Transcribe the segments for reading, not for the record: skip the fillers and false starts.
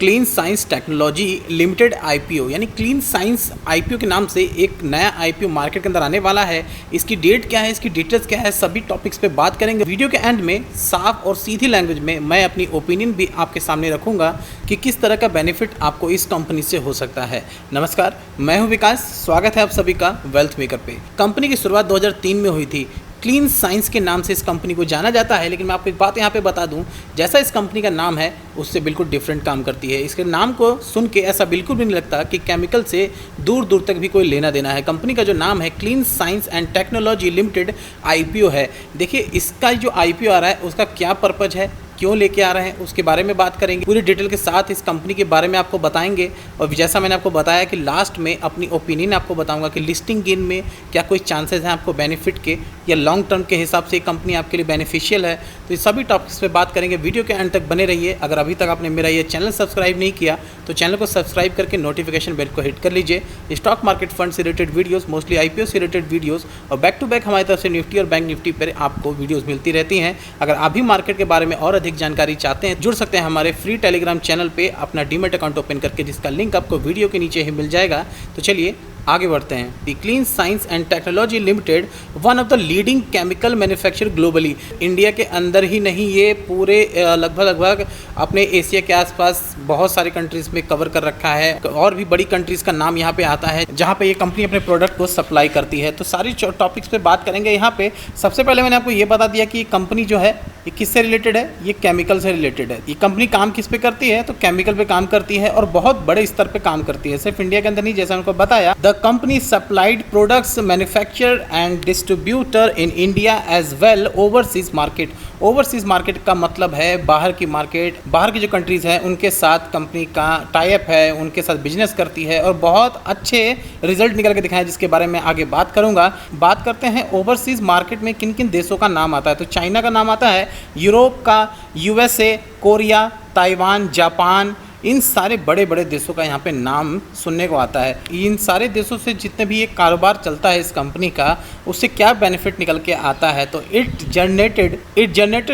Clean science technology limited IPO यानी clean science IPO के नाम से एक नया आईपीओ मार्केट के अंदर आने वाला है। इसकी डेट क्या है, इसकी डिटेल्स क्या है, सभी टॉपिक्स पे बात करेंगे। वीडियो के एंड में साफ और सीधी लैंग्वेज में मैं अपनी ओपिनियन भी आपके सामने रखूंगा कि किस तरह का बेनिफिट आपको इस कंपनी से हो सकता है। नमस्कार, मैं हूं विकास, स्वागत है आप सभी का वेल्थ मेकर पे। कंपनी की शुरुआत 2003 में हुई थी। क्लीन साइंस के नाम से इस कंपनी को जाना जाता है, लेकिन मैं आपको एक बात यहाँ पे बता दूँ, जैसा इस कंपनी का नाम है उससे बिल्कुल डिफरेंट काम करती है। इसके नाम को सुन के ऐसा बिल्कुल भी नहीं लगता कि केमिकल से दूर दूर तक भी कोई लेना देना है। कंपनी का जो नाम है clean Science and Technology limited IPO है। देखिए, इसका जो आईपीओ आ रहा है उसका क्या पर्पज़ है, क्यों लेके आ रहे हैं, उसके बारे में बात करेंगे। पूरी डिटेल के साथ इस कंपनी के बारे में आपको बताएंगे। और जैसा मैंने आपको बताया कि लास्ट में अपनी ओपिनियन आपको बताऊंगा कि लिस्टिंग गेन में क्या कोई चांसेस हैं आपको बेनिफिट के, या लॉन्ग टर्म के हिसाब से कंपनी आपके लिए बेनिफिशियल है। तो इस सभी टॉपिक्स पे बात करेंगे। वीडियो के एंड तक बने रहिए। अगर अभी तक आपने मेरा ये चैनल सब्सक्राइब नहीं किया तो चैनल को सब्सक्राइब करके नोटिफिकेशन बेल को हिट कर लीजिए। स्टॉक मार्केट फंड से रिलेटेड वीडियोस, मोस्टली आईपीओ से रिलेटेड वीडियोस और बैक टू बैक हमारी तरफ से निफ्टी और बैंक निफ्टी पर आपको वीडियोज़ मिलती रहती हैं। अगर आप भी मार्केट के बारे में और अधिक जानकारी चाहते हैं, जुड़ सकते हैं हमारे फ्री टेलीग्राम चैनल पे अपना डीमैट अकाउंट ओपन करके, जिसका लिंक आपको वीडियो के नीचे ही मिल जाएगा। तो चलिए आगे बढ़ते हैं। The Clean Science and Technology Limited one of the leading chemical manufacturer globally. India के अंदर ही नहीं, ये पूरे लगभग अपने एशिया के आसपास बहुत सारी कंट्रीज़ में कवर कर रखा है। और भी बड़ी कंट्रीज़ का नाम यहाँ पे आता है जहाँ पे ये कंपनी अपने प्रोडक्ट को सप्लाई करती है। तो सारी टॉपिक्स पे बात करेंगे यहाँ पे। सबसे पहले मैंने आपको ये बता दिया कि ये कंपनी जो है ये किससे रिलेटेड है, ये केमिकल से रिलेटेड है। ये कंपनी काम किस पे करती है, तो केमिकल पे काम करती है और बहुत बड़े स्तर पे काम करती है। सिर्फ इंडिया के अंदर नहीं, जैसा उनको बताया, the company supplied products manufacture and distributor in India as well overseas market. Overseas market का मतलब है बाहर की मार्केट, बाहर की जो कंट्रीज़ हैं उनके साथ कंपनी का टाई अप है, उनके साथ बिजनेस करती है और बहुत अच्छे रिजल्ट निकल के दिखाएं, जिसके बारे में आगे बात करूंगा। बात करते हैं ओवरसीज मार्केट में किन किन देशों का नाम आता है। तो चाइना का नाम आता है, यूरोप का, यूएसए, कोरिया, ताइवान, जापान, इन सारे बड़े बड़े देशों का यहाँ पे नाम सुनने को आता है। इन सारे देशों से जितने भी ये कारोबार चलता है इस कंपनी का, उससे क्या बेनिफिट निकल के आता है, तो it generated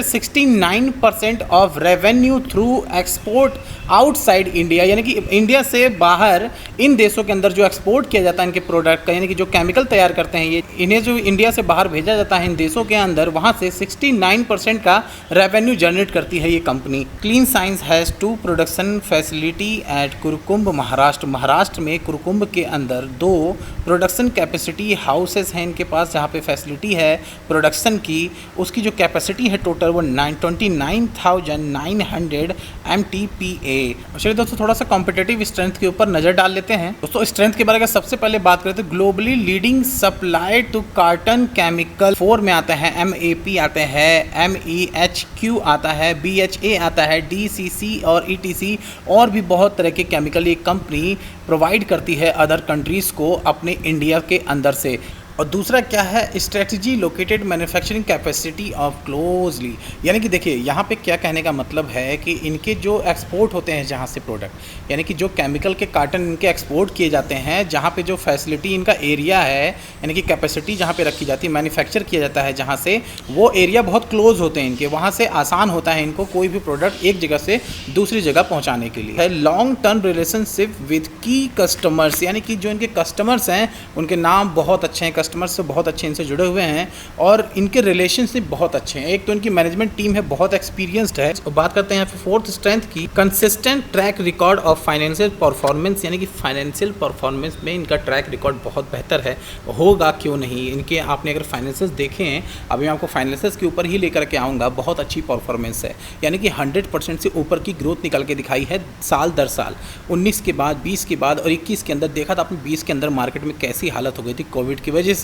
69% of revenue through export outside India. यानी कि इंडिया से बाहर इन देशों के अंदर जो एक्सपोर्ट किया जाता है इनके प्रोडक्ट का, यानी कि जो केमिकल तैयार करते हैं ये, इन्हें जो इंडिया से बाहर भेजा जाता है इन देशों के अंदर, वहाँ से 69% का रेवेन्यू जनरेट करती है ये company. Clean Science has 2 production facility at Kurkumbh, Maharashtra. Maharashtra में कुरुकुंभ के अंदर 2 प्रोडक्शन कैपेसिटी हाउसेस हैं इनके पास, जहाँ पे फैसिलिटी है प्रोडक्शन की। उसकी जो कैपेसिटी है टोटल वो 29,900 MTPA। चलिए दोस्तों, थोड़ा सा कॉम्पिटेटिव स्ट्रेंथ के ऊपर नज़र डाल लेते हैं। दोस्तों, स्ट्रेंथ के बारे में सबसे पहले बात करते हैं। Globally leading supply to carton chemical 4 में आता है, MAP आता है, MEHQ आता है, BHA आता है, DCC और ETC और भी बहुत तरह के केमिकल ये कंपनी प्रोवाइड करती है अदर कंट्रीज़ को अपने इंडिया के अंदर से। और दूसरा क्या है, strategy located manufacturing capacity of closely. यानी कि देखिए, यहाँ पे क्या कहने का मतलब है कि इनके जो एक्सपोर्ट होते हैं जहाँ से प्रोडक्ट, यानी कि जो केमिकल के कार्टन इनके एक्सपोर्ट किए जाते हैं, जहाँ पे जो फैसिलिटी इनका एरिया है, यानी कि कैपेसिटी जहाँ पे रखी जाती है, मैन्युफैक्चर किया जाता है जहाँ से, वो एरिया बहुत क्लोज होते हैं इनके। वहाँ से आसान होता है इनको कोई भी प्रोडक्ट एक जगह से दूसरी जगह पहुँचाने के लिए। लॉन्ग टर्म रिलेशनशिप विद की कस्टमर्स, यानी कि जो इनके कस्टमर्स हैं उनके नाम बहुत अच्छे हैं, कस्टमर्स से बहुत अच्छे इनसे जुड़े हुए हैं और इनके रिलेशनशिप बहुत अच्छे हैं। एक तो इनकी मैनेजमेंट टीम है, बहुत एक्सपीरियंस्ड है। तो बात करते हैं यहाँ पे फोर्थ स्ट्रेंथ की, consistent track record of financial performance. यानी कि फाइनेंशियल परफॉर्मेंस में इनका ट्रैक रिकॉर्ड बहुत बेहतर है, होगा क्यों नहीं। इनके आपने अगर फाइनेंसेस देखे हैं, अभी मैं आपको फाइनेंसेस के ऊपर ही लेकर के आऊँगा, बहुत अच्छी परफॉर्मेंस है। यानी कि 100% से ऊपर की ग्रोथ निकल के दिखाई है साल दर साल। 19 के बाद, 20 के बाद और 21 के अंदर देखा था आपने 20 के अंदर मार्केट में कैसी हालत हो गई थी कोविड की वजह से।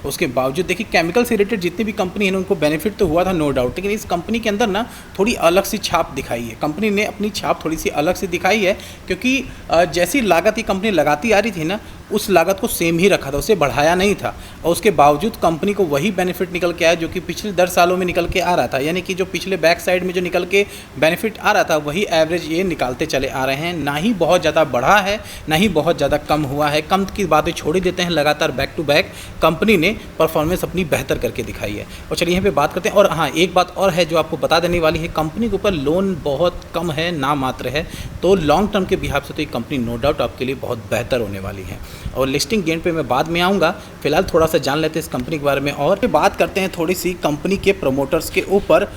उसके बावजूद देखिए, केमिकल से रिलेटेड जितनी भी कंपनी है ना, उनको बेनिफिट तो हुआ था नो डाउट, लेकिन इस कंपनी के अंदर ना थोड़ी अलग सी छाप दिखाई है। कंपनी ने अपनी छाप थोड़ी सी अलग से दिखाई है, क्योंकि जैसी लागत ये कंपनी लगाती आ रही थी ना, उस लागत को सेम ही रखा था, उसे बढ़ाया नहीं था, और उसके बावजूद कंपनी को वही बेनिफिट निकल के आया जो कि पिछले 10 सालों में निकल के आ रहा था। यानी कि जो पिछले बैक साइड में जो निकल के बेनिफिट आ रहा था वही एवरेज ये निकालते चले आ रहे हैं। ना ही बहुत ज़्यादा बढ़ा है, ना ही बहुत ज़्यादा कम हुआ है। कम की बातें छोड़ ही देते हैं, लगातार बैक टू बैक कंपनी ने परफॉर्मेंस अपनी बेहतर करके दिखाई है। और चलिए यहाँ पे बात करते हैं। और हाँ, एक बात और है जो आपको बता देने वाली है, कंपनी के ऊपर लोन बहुत कम है, ना मात्र है, तो लॉन्ग टर्म के बिहाफ से तो ये कंपनी नो डाउट आपके लिए बहुत बेहतर होने वाली है। और लिस्टिंग गेन पे मैं बाद में आऊँगा, फिलहाल थोड़ा सा जान लेते हैं इस कंपनी के बारे में। और बात करते हैं थोड़ी सी कंपनी के प्रमोटर्स के ऊपर।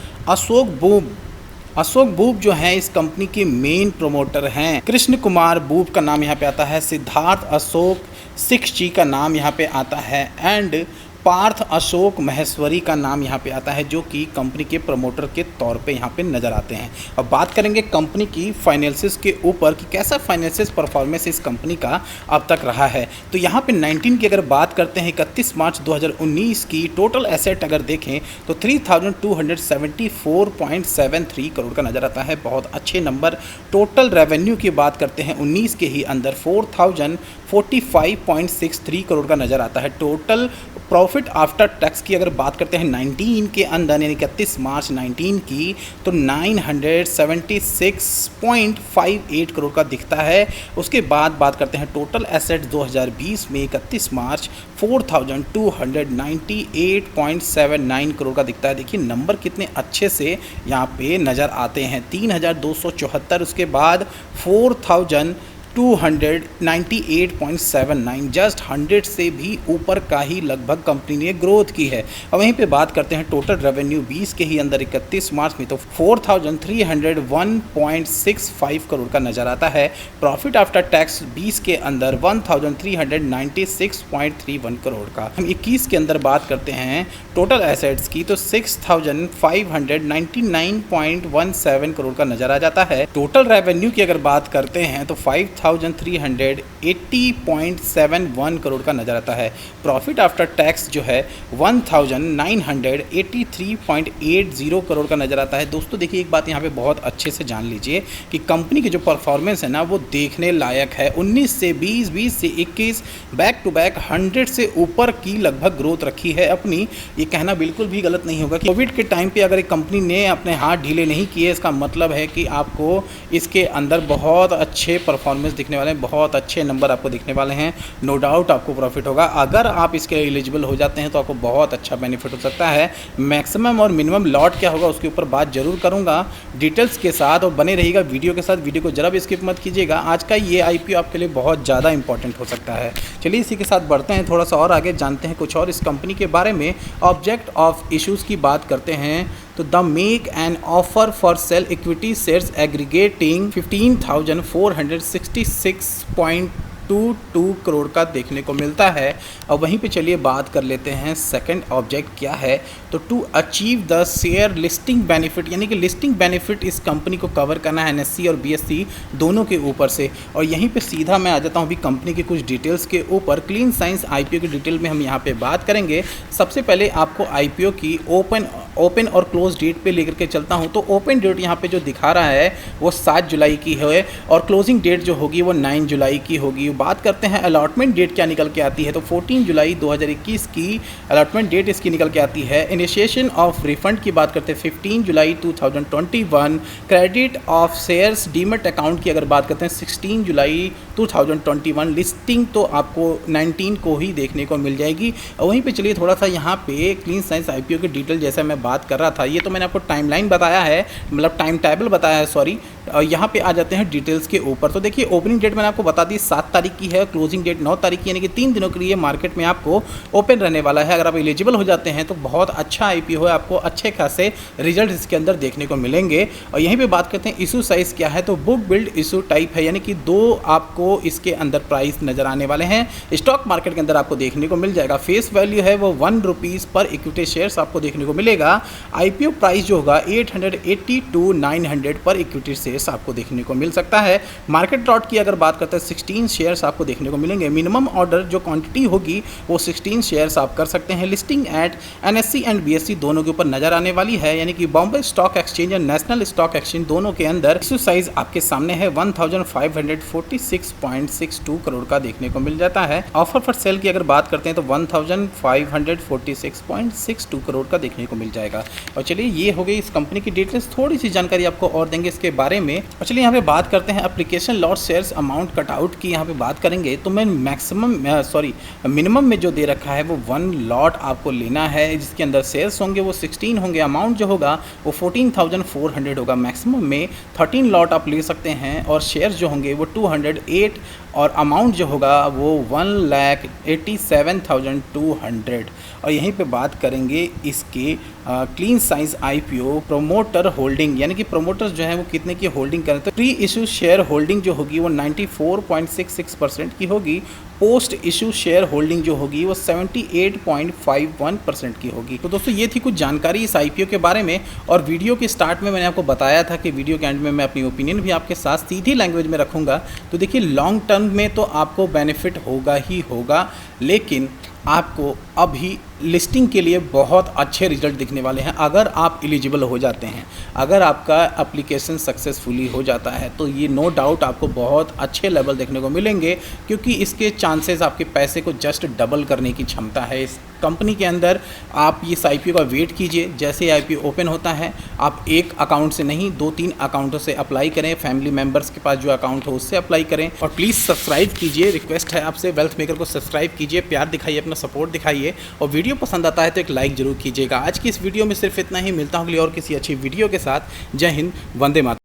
अशोक बूब जो हैं इस कंपनी के मेन प्रमोटर हैं। कृष्ण कुमार बूब का नाम यहाँ पे आता है, सिद्धार्थ अशोक सिक्स का नाम यहाँ पे आता है, एंड पार्थ अशोक महेश्वरी का नाम यहाँ पे आता है, जो कि कंपनी के प्रमोटर के तौर पे यहाँ पे नज़र आते हैं। अब बात करेंगे कंपनी की फाइनेंसिस के ऊपर कि कैसा फाइनेंसिस परफॉर्मेंस इस कंपनी का अब तक रहा है। तो यहाँ पे 19 की अगर बात करते हैं, 31 मार्च 2019 की टोटल एसेट अगर देखें तो 3274.73 करोड़ का नज़र आता है, बहुत अच्छे नंबर। टोटल रेवेन्यू की बात करते हैं 19 के ही अंदर 4045.63 करोड़ का नज़र आता है। टोटल प्रॉफिट आफ्टर टैक्स की अगर बात करते हैं 19 के अंदर, यानी 31 मार्च 19 की, तो 976.58 करोड़ का दिखता है। उसके बाद बात करते हैं टोटल एसेट 2020 में 31 मार्च 4298.79 करोड़ का दिखता है। देखिए नंबर कितने अच्छे से यहाँ पे नज़र आते हैं, 3274, उसके बाद 4298.79, जस्ट 100 से भी ऊपर का ही लगभग कंपनी ने ग्रोथ की है। अब वहीं पे बात करते हैं टोटल रेवेन्यू 20 के ही अंदर 31 मार्च में, तो 4301.65 करोड़ का नज़र आता है। प्रॉफिट आफ्टर टैक्स 20 के अंदर 1396.31 करोड़ का। हम 21 के अंदर बात करते हैं टोटल एसेट्स की, तो 6599.17 करोड़ का नज़र आ जाता है। टोटल रेवेन्यू की अगर बात करते हैं तो 5380.71 करोड़ का नज़र आता है। प्रॉफिट आफ्टर टैक्स जो है 1983.80 करोड़ का नज़र आता है। दोस्तों देखिए एक बात यहाँ पे बहुत अच्छे से जान लीजिए कि कंपनी की जो परफॉर्मेंस है ना वो देखने लायक है। 19 से 20, 20 से 21, बैक टू बैक 100 से ऊपर की लगभग ग्रोथ रखी है अपनी। ये कहना बिल्कुल भी गलत नहीं होगा कि कोविड के टाइम पे अगर एक कंपनी ने अपने हाथ ढीले नहीं किए, इसका मतलब है कि आपको इसके अंदर बहुत अच्छे परफॉर्मेंस दिखने वाले हैं, बहुत अच्छे नंबर आपको दिखने वाले हैं। नो डाउट आपको प्रॉफिट होगा, अगर आप इसके एलिजिबल हो जाते हैं तो आपको बहुत अच्छा बेनिफिट हो सकता है। मैक्सिमम और मिनिमम लॉट क्या होगा उसके ऊपर बात जरूर करूंगा डिटेल्स के साथ, और बने रहिएगा वीडियो के साथ। वीडियो को जरा भी स्किप मत कीजिएगा, आज का ये आईपीओ आपके लिए बहुत ज़्यादा इंपॉर्टेंट हो सकता है। चलिए इसी के साथ बढ़ते हैं, थोड़ा सा और आगे जानते हैं कुछ और इस कंपनी के बारे में। ऑब्जेक्ट ऑफ इश्यूज़ की बात करते हैं तो the make an offer for sale equity shares aggregating 15,466.22 crore का देखने को मिलता है। और वहीं पे चलिए बात कर लेते हैं सेकंड ऑब्जेक्ट क्या है, तो to achieve the share listing benefit, यानी कि लिस्टिंग बेनिफिट इस कंपनी को कवर करना है एनएससी और बीएससी दोनों के ऊपर से। और यहीं पे सीधा मैं आ जाता हूँ अभी कंपनी के कुछ डिटेल्स के ऊपर। क्लीन साइंस आईपीओ की डिटेल में हम यहाँ पे बात करेंगे। सबसे पहले आपको आईपीओ की ओपन और क्लोज डेट पे लेकर के चलता हूँ। तो ओपन डेट यहाँ पे जो दिखा रहा है वो 7 जुलाई की है, और क्लोजिंग डेट जो होगी वो 9 जुलाई की होगी। बात करते हैं अलॉटमेंट डेट क्या निकल के आती है, तो 14 जुलाई 2021 की अलॉटमेंट डेट इसकी निकल के आती है। इनिशिएशन ऑफ रिफंड की बात करते हैं 15 जुलाई 2021। Credit of shares demat account की अगर बात करते हैं 16 जुलाई 2021। लिस्टिंग तो आपको 19 को ही देखने को मिल जाएगी। और वहीं पे चलिए थोड़ा सा यहाँ पे क्लीन साइंस आईपीओ की डिटेल जैसा मैं बात कर रहा था, ये तो मैंने आपको टाइमलाइन बताया है, मतलब टाइम टेबल बताया है, सॉरी। यहाँ पे आ जाते हैं डिटेल्स के ऊपर। तो देखिए ओपनिंग डेट मैंने आपको बता दी 7 तारीख की है, क्लोजिंग डेट 9 तारीख की, यानी कि 3 दिनों के लिए मार्केट में आपको ओपन रहने वाला है। अगर आप एलिजिबल हो जाते हैं तो बहुत अच्छा आईपीओ है, आपको अच्छे खासे रिजल्ट इसके अंदर देखने को मिलेंगे। और यहीं पे बात करते हैं इशू साइज़ क्या है, तो बुक बिल्ड इशू टाइप है, यानी कि 2 आपको इसके अंदर प्राइस नज़र आने वाले हैं। स्टॉक मार्केट के अंदर आपको देखने को मिल जाएगा। फेस वैल्यू है वो 1 रुपीज़ पर इक्विटी शेयर्स आपको देखने को मिलेगा। आईपीओ प्राइस जो होगा 880 to 900 पर इक्विटी शेयर शेयर्स आपको देखने को मिल सकता है। मार्केट लॉट की अगर बात करते हैं 16 शेयर्स आपको देखने को मिलेंगे। मिनिमम ऑर्डर जो क्वांटिटी होगी वो 16 शेयर्स आप कर सकते हैं। Listing at NSE and BSE दोनों के ऊपर नजर आने वाली है, यानी कि बॉम्बे स्टॉक एक्सचेंज और नेशनल स्टॉक एक्सचेंज दोनों के अंदर इशू साइज आपके सामने है 1546.62 करोड़ का देखने को मिल जाता है। ऑफर फॉर सेल की अगर बात करते हैं तो 1546.62 करोड़ का देखने को मिल जाएगा। और चलिए ये हो गई इस कंपनी की डिटेल्स, थोड़ी सी जानकारी आपको और देंगे इसके बारे में। और चलिए यहाँ पे बात करते हैं application lot shares amount cutout की। यहाँ पे बात करेंगे तो मैं मिनिमम में जो दे रखा है वो 1 लॉट आपको लेना है, जिसके अंदर शेयर्स होंगे वो 16 होंगे। अमाउंट जो होगा वो 14,400 होगा। मैक्सिमम में 13 लॉट आप ले सकते हैं और शेयर्स जो होंगे वो 208 और अमाउंट जो होगा वो 1,87,200। और यहीं पे बात करेंगे इसके clean science IPO promoter holding, यानी कि प्रोमोटर्स जो है वो कितने की होल्डिंग करें तो प्री इशू शेयर होल्डिंग जो होगी वो 94.66% की होगी। पोस्ट इशू शेयर होल्डिंग जो होगी वो 78.51% की होगी। तो दोस्तों ये थी कुछ जानकारी इस IPO के बारे में। और वीडियो के स्टार्ट में मैंने आपको बताया था कि वीडियो के एंड में मैं अपनी ओपिनियन भी आपके साथ सीधी लैंग्वेज में रखूँगा। तो देखिए लॉन्ग टर्म में तो आपको बेनिफिट होगा ही होगा, लेकिन आपको अभी लिस्टिंग के लिए बहुत अच्छे रिजल्ट दिखने वाले हैं अगर आप एलिजिबल हो जाते हैं। अगर आपका एप्लीकेशन सक्सेसफुली हो जाता है तो ये नो डाउट आपको बहुत अच्छे लेवल देखने को मिलेंगे, क्योंकि इसके चांसेस आपके पैसे को जस्ट डबल करने की क्षमता है इस कंपनी के अंदर। आप इस IPO का वेट कीजिए, जैसे IPO ओपन होता है आप एक अकाउंट से नहीं 2-3 अकाउंटों से अप्लाई करें। फैमिली मेम्बर्स के पास जो अकाउंट हो उससे अप्लाई करें। और प्लीज़ सब्सक्राइब कीजिए, रिक्वेस्ट है आपसे, वेल्थ मेकर को सब्सक्राइब कीजिए, प्यार दिखाइए, अपना सपोर्ट दिखाइए। और वीडियो पसंद आता है तो एक लाइक जरूर कीजिएगा। आज की इस वीडियो में सिर्फ इतना ही। मिलता हूँ अगली और किसी अच्छी वीडियो के साथ। जय हिंद, वंदे मातरम।